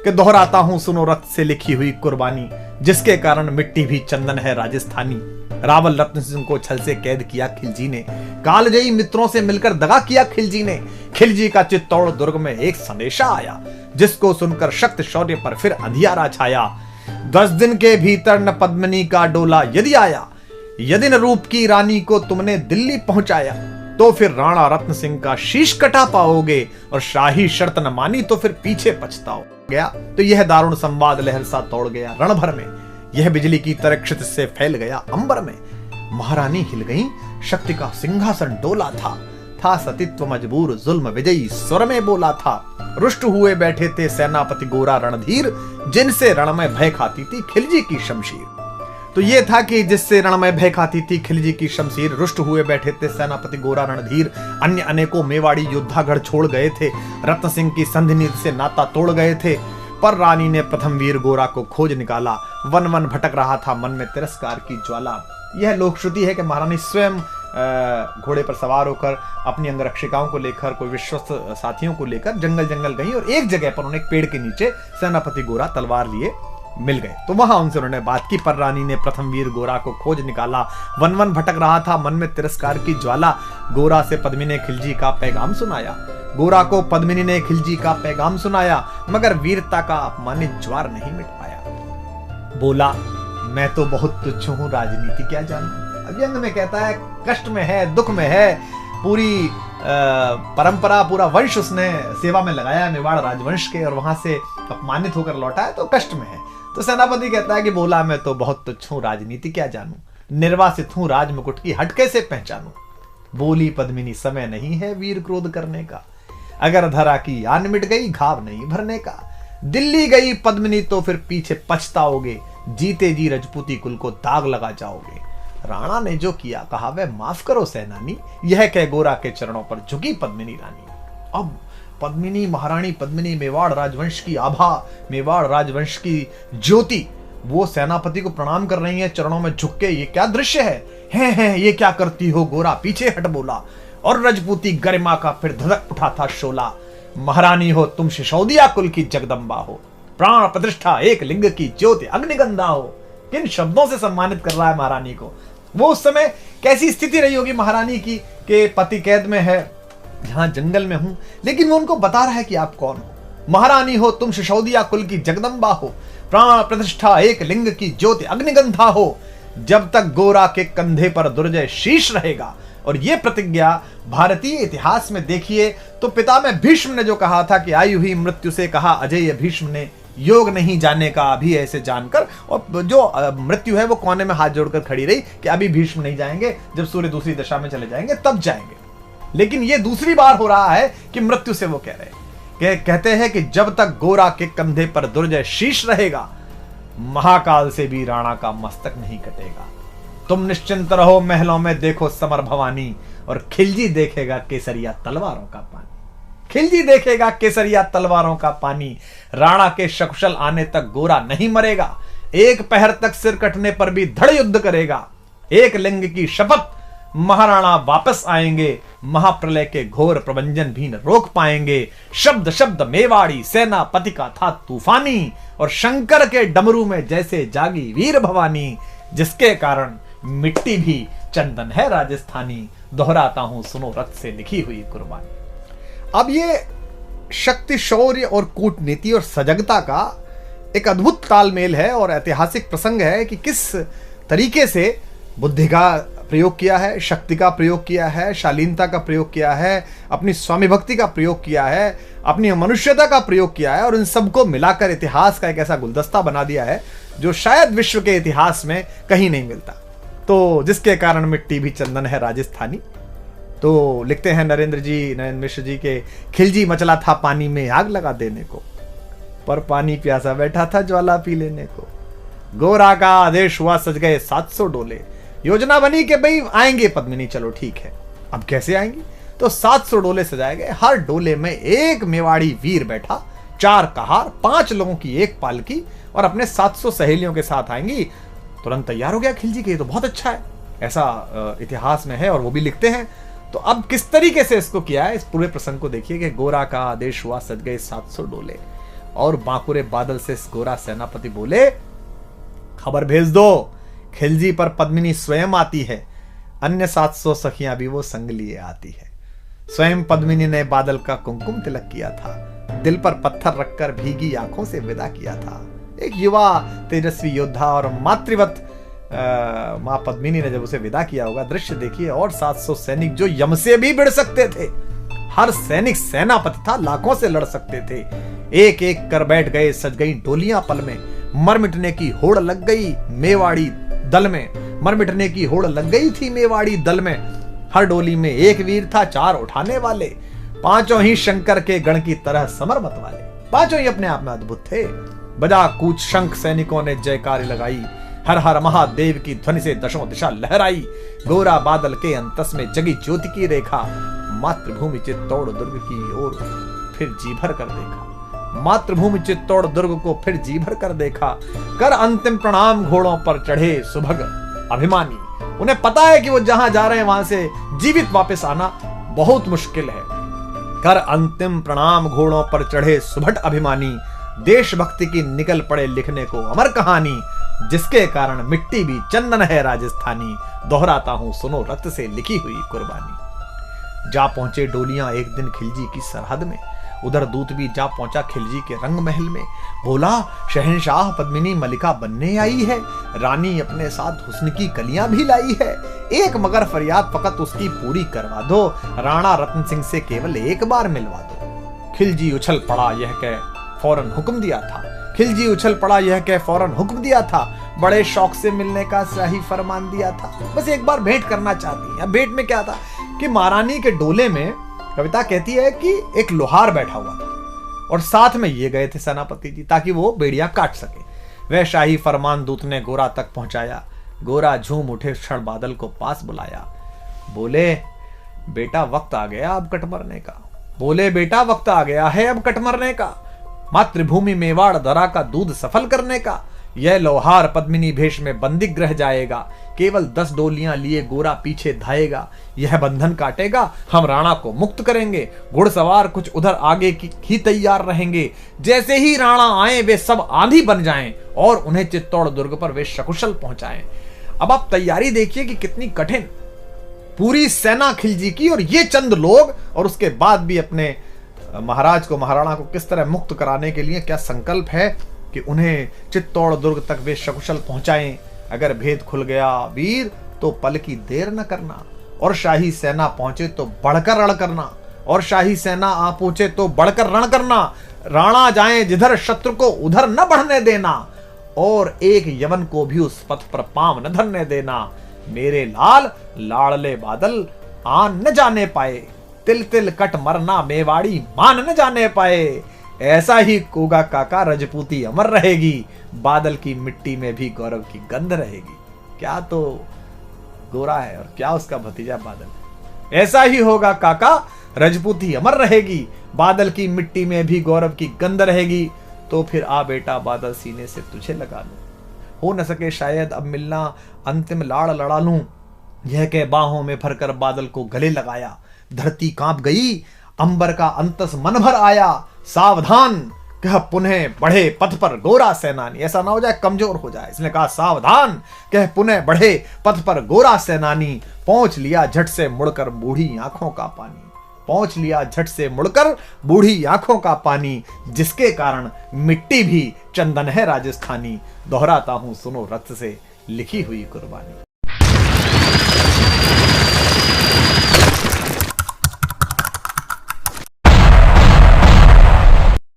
कि दोहराता हूं सुनो रक्त से लिखी हुई कुर्बानी, जिसके कारण मिट्टी भी चंदन है राजस्थानी। रावल रत्न सिंह को छल से कैद किया खिलजी ने, कालजयी मित्रों से मिलकर दगा किया खिलजी ने। खिलजी का चित्तौड़ दुर्ग में एक संदेशा आया, जिसको सुनकर शक्त शौर्य पर फिर अंधियारा छाया। 10 दिन के भीतर न पद्मिनी का डोला यदि आया, यदि न रूप की रानी को तुमने दिल्ली पहुंचाया, तो फिर राणा रत्न सिंह का शीश कटा पाओगे, और शाही शर्त न मानी तो फिर पीछे पछताओ। गया तो यह दारुण संवाद लहर सा तोड़ गया रण भर में, यह बिजली की तरह क्षितिज से फैल गया अंबर में। महारानी हिल गई, शक्ति का सिंहासन डोला था सतीत्व मजबूर जुल्म विजयी स्वर में बोला था। रुष्ट हुए बैठे थे सेनापति गोरा रणधीर, जिनसे रण में भय खाती थी खिलजी की शमशीर। तो ये था कि जिससे रण में भय खाती थी खिलजी की शमशीर, रुष्ट हुए बैठे थे सेनापति गोरा रणधीर। अन्य अनेकों मेवाड़ी योद्धागढ़ छोड़ गए थे, रत्न सिंह की संधि नीति से नाता तोड़ गए थे। पर रानी ने प्रथम वीर गोरा को खोज निकाला, वन वन भटक रहा था मन में तिरस्कार की ज्वाला। यह लोक श्रुति है कि महारानी स्वयं घोड़े पर सवार होकर अपनी अंगरक्षिकाओं को लेकर, कोई विश्वस्त साथियों को लेकर जंगल जंगल गई, और एक जगह पर उन्हें एक पेड़ के नीचे सेनापति गोरा तलवार लिए मिल गए। तो वहां उनसे उन्होंने बात की। पर रानी ने प्रथम वीर गोरा को खोज निकाला, वन वन भटक रहा था मन में तिरस्कार की ज्वाला। गोरा से पद्मिनी ने खिलजी का पैगाम सुनाया, गोरा को पद्मिनी ने खिलजी का पैगाम सुनाया, मगर वीरता का अपमानित ज्वार नहीं मिट पाया। बोला मैं तो बहुत तुच्छ हूं, राजनीति क्या जानूं। व्यंग में कहता है कष्ट में है, दुख में है, पूरी परंपरा, पूरा वंश उसने सेवा में लगाया मेवाड़ राजवंश के, और वहां से अपमानित होकर लौटा है तो कष्ट में है। तो सेनापति कहता है कि बोला मैं तो बहुत तुच्छ हूं, राजनीति क्या जानूं, निर्वासित हूं, राज मुकुट की हट कैसे पहचानूं। बोली पद्मिनी समय नहीं है वीर क्रोध करने का, अगर धरा की आन मिट गई घाव नहीं भरने का। दिल्ली गई पद्मिनी तो फिर पीछे पछताओगे, जीते जी रजपूती कुल को दाग लगा जाओगे। राणा ने जो किया कहा वह माफ करो सेनानी, यह कह गोरा के चरणों पर झुकी पद्मिनी रानी। अब पद्मिनी, महारानी पद्मिनी, मेवाड़ राजवंश की आभा, मेवाड़ राजवंश की ज्योति, वो सेनापति को प्रणाम कर रही है चरणों में झुक के। ये क्या दृश्य है ये क्या करती हो गोरा, पीछे हट बोला। और रजपूती गरिमा का फिर धधक उठा था शोला। महारानी हो तुम सिसोदिया कुल की जगदम्बा हो, प्राण प्रतिष्ठा एक लिंग की ज्योति अग्निगंधा हो। किन शब्दों से सम्मानित कर रहा है महारानी को। वो उस समय कैसी स्थिति रही होगी महारानी की कि पति कैद में है, जहां जंगल में हूं, लेकिन वो उनको बता रहा है कि आप कौन हो। महारानी हो तुम सिसोदिया कुल की जगदम्बा हो, प्राण प्रतिष्ठा एक लिंग की ज्योति अग्निगंधा हो। जब तक गोरा के कंधे पर दुर्जय शीश रहेगा। और यह प्रतिज्ञा भारतीय इतिहास में देखिए तो पितामह भीष्म ने जो कहा था कि आयु ही मृत्यु से कहा अजय भीष्म ने, योग नहीं जाने का अभी ऐसे जानकर। और जो मृत्यु है वो कोने में हाथ जोड़कर खड़ी रही कि अभी भीष्म नहीं जाएंगे, जब सूर्य दूसरी दिशा में चले जाएंगे तब जाएंगे। लेकिन ये दूसरी बार हो रहा है कि मृत्यु से वो कह रहे हैं, कहते हैं कि जब तक गोरा के कंधे पर दुर्जय शीश रहेगा, महाकाल से भी राणा का मस्तक नहीं कटेगा। तुम निश्चिंत रहो महलों में देखो समर भवानी, और खिलजी देखेगा केसरिया तलवारों का पानी। खिलजी देखेगा केसरिया तलवारों का पानी। राणा के सकुशल आने तक गोरा नहीं मरेगा, एक पहर तक सिर कटने पर भी धड़ युद्ध करेगा। एक लिंग की शपथ, महाराणा वापस आएंगे, महाप्रलय के घोर प्रबंजन भी न रोक पाएंगे। शब्द शब्द मेवाड़ी सेनापति का था तूफानी, और शंकर के डमरू में जैसे जागी वीर भवानी, जिसके कारण मिट्टी भी चंदन है राजस्थानी। दोहराता हूं सुनो रक्त से लिखी हुई कुर्बानी। अब ये शक्ति, शौर्य और कूटनीति और सजगता का एक अद्भुत तालमेल है और ऐतिहासिक प्रसंग है कि किस तरीके से बुद्धि का प्रयोग किया है, शक्ति का प्रयोग किया है, शालीनता का प्रयोग किया है, अपनी स्वामी भक्ति का प्रयोग किया है, अपनी मनुष्यता का प्रयोग किया है, और इन सबको मिलाकर इतिहास का एक ऐसा गुलदस्ता बना दिया है जो शायद विश्व के इतिहास में कहीं नहीं मिलता। तो जिसके कारण मिट्टी भी चंदन है राजस्थानी। तो लिखते हैं नरेंद्र मिश्र जी के, खिलजी मचला था पानी में आग लगा देने को, पर पानी प्यासा बैठा था ज्वाला पी लेने को। गोरा का आदेश हुआ सज गए 700 डोले, योजना बनी कि भाई आएंगे पद्मिनी, चलो ठीक है। अब कैसे आएंगी? तो 700 डोले सजाए गए, हर डोले में एक मेवाड़ी वीर बैठा, 4 कहार, 5 लोगों की एक पालकी, और अपने 700 सहेलियों के साथ आएंगी। तुरंत तैयार हो गया खिलजी के, ये तो बहुत अच्छा है, ऐसा इतिहास में है और वो भी लिखते हैं। तो अब किस तरीके से इसको किया है, इस पूरे प्रसंग को देखिए कि गोरा का आदेश हुआ सज गए 700 डोले, और बांकुरे बादल से गोरा सेनापति बोले, खबर भेज दो, खिलजी पर पद्मिनी स्वयं आती है, अन्य 700 सखियां भी वो संग लिए आती है। स्वयं पद्मिनी ने बादल का कुमकुम तिलक किया था, दिल पर पत्थर रखकर भीगी आंखों से विदा किया था। एक युवा तेजस्वी योद्धा और मातृवत मां पद्मिनी ने जब उसे विदा किया होगा, दृश्य देखिए। और 700 सैनिक जो यम से भी भिड़ सकते थे, हर सैनिक सेनापति था, लाखों से लड़ सकते थे, एक एक कर बैठ गए। सज गई डोलियां पल में, मर मिटने की होड़ लग गई मेवाड़ी दल में, मर मिटने की होड़ लग गई थी मेवाड़ी दल में। हर डोली में एक वीर था, 4 उठाने वाले, पांचों ही शंकर के गण की तरह समर मत वाले, पांचों ही अपने आप में अद्भुत थे। बजा कूच शंख, सैनिकों ने जयकारी लगाई, हर हर महादेव की ध्वनि से दशों दिशा लहराई। गोरा बादल के अंतस में जगी ज्योति की रेखा, मातृभूमि चित्तौड़ दुर्ग की ओर फिर जी भर कर देखा, मातृभूमि चित्तौड़ दुर्ग को फिर जी भर कर देखा। कर अंतिम प्रणाम घोड़ों पर चढ़े सुभग अभिमानी, उन्हें पता है कि वो जहां जा रहे हैं वहां से जीवित वापस आना बहुत मुश्किल है। कर अंतिम प्रणाम घोड़ों पर चढ़े सुभट अभिमानी, देशभक्ति की निकल पड़े लिखने को अमर कहानी, जिसके कारण मिट्टी भी चंदन है राजस्थानी, दोहराता हूं सुनो रक्त से लिखी हुई कुर्बानी। जा पहुंचे डोलियां एक दिन खिलजी की सरहद में, उधर दूत भी जा पहुंचा खिलजी के रंग महल में। बोला, शहंशाह पद्मिनी मलिका बनने आई है, रानी अपने साथ हुस्न की कलियां भी लाई है, एक मगर फरियाद फकत उसकी पूरी करवा दो, राणा रतन सिंह से केवल एक बार मिलवा दो। खिलजी उछल पड़ा यह कह फौरन हुक्म दिया था, खिलजी उछल पड़ा यह कह फौरन हुक्म दिया था, बड़े शौक से मिलने का शाही फरमान दिया था। बस एक बार भेंट करना चाहती है। भेंट में क्या था कि महारानी के डोले में कविता कहती है कि एक लोहार बैठा हुआ था और साथ में ये गए थे सेनापति जी, ताकि वो बेड़ियां काट सके। वह शाही फरमान दूत ने गोरा तक पहुंचाया। गोरा झूम उठे, क्षण बादल को पास बुलाया, बोले, बेटा वक्त आ गया अब कट मरने का, बोले बेटा वक्त आ गया है अब कट मरने का, मातृभूमि मेवाड़ धरा का दूध सफल करने का। यह लोहार पद्मिनी भेष में बंदी ग्रह जाएगा, केवल 10 डोलियां लिए गोरा पीछे धाएगा, यह बंधन काटेगा, हम राणा को मुक्त करेंगे। घुड़सवार कुछ उधर आगे की ही तैयार रहेंगे, जैसे ही राणा आए वे सब आंधी बन जाएं और उन्हें चित्तौड़ दुर्ग पर वे सकुशल पहुंचाएं। अब आप तैयारी देखिए कि कितनी कठिन, पूरी सेना खिलजी की और ये चंद लोग, और उसके बाद भी अपने महाराज को, महाराणा को किस तरह मुक्त कराने के लिए क्या संकल्प है कि उन्हें चित्तौड़ दुर्ग तक वे सकुशल पहुंचाएं। अगर भेद खुल गया वीर तो पल की देर न करना, और शाही सेना पहुंचे तो बढ़कर रण करना, और शाही सेना आ पहुंचे तो बढ़कर रण करना। राणा जाए जिधर शत्रु को उधर न बढ़ने देना, और एक यवन को भी उस पथ पर पांव न धरने देना। मेरे लाल लाड़ले बादल आन न जाने पाए, तिल तिल कट मरना मेवाड़ी मान न जाने पाए। ऐसा ही कोगा काका रजपूती अमर रहेगी, बादल की मिट्टी में भी गौरव की गंध रहेगी। क्या तो गोरा है और क्या उसका भतीजा बादल। ऐसा ही होगा काका, रजपूती अमर रहेगी, बादल की मिट्टी में भी गौरव की गंध रहेगी। तो फिर आ बेटा बादल, सीने से तुझे लगा लूं, हो न सके शायद अब मिलना, अंतिम लाड़ लड़ा लूं। यह कह बाहों में भरकर बादल को गले लगाया। धरती कांप गई, अंबर का अंतस मन भर आया। सावधान कह पुनः बढ़े पथ पर गोरा सेनानी, ऐसा ना हो जाए कमजोर हो जाए, इसने कहा सावधान कह पुनः बढ़े पथ पर गोरा सेनानी। पहुंच लिया झट से मुड़कर बूढ़ी आंखों का पानी, पहुंच लिया झट से मुड़कर बूढ़ी आंखों का पानी, जिसके कारण मिट्टी भी चंदन है राजस्थानी। दोहराता हूं सुनो रक्त से लिखी हुई कुर्बानी।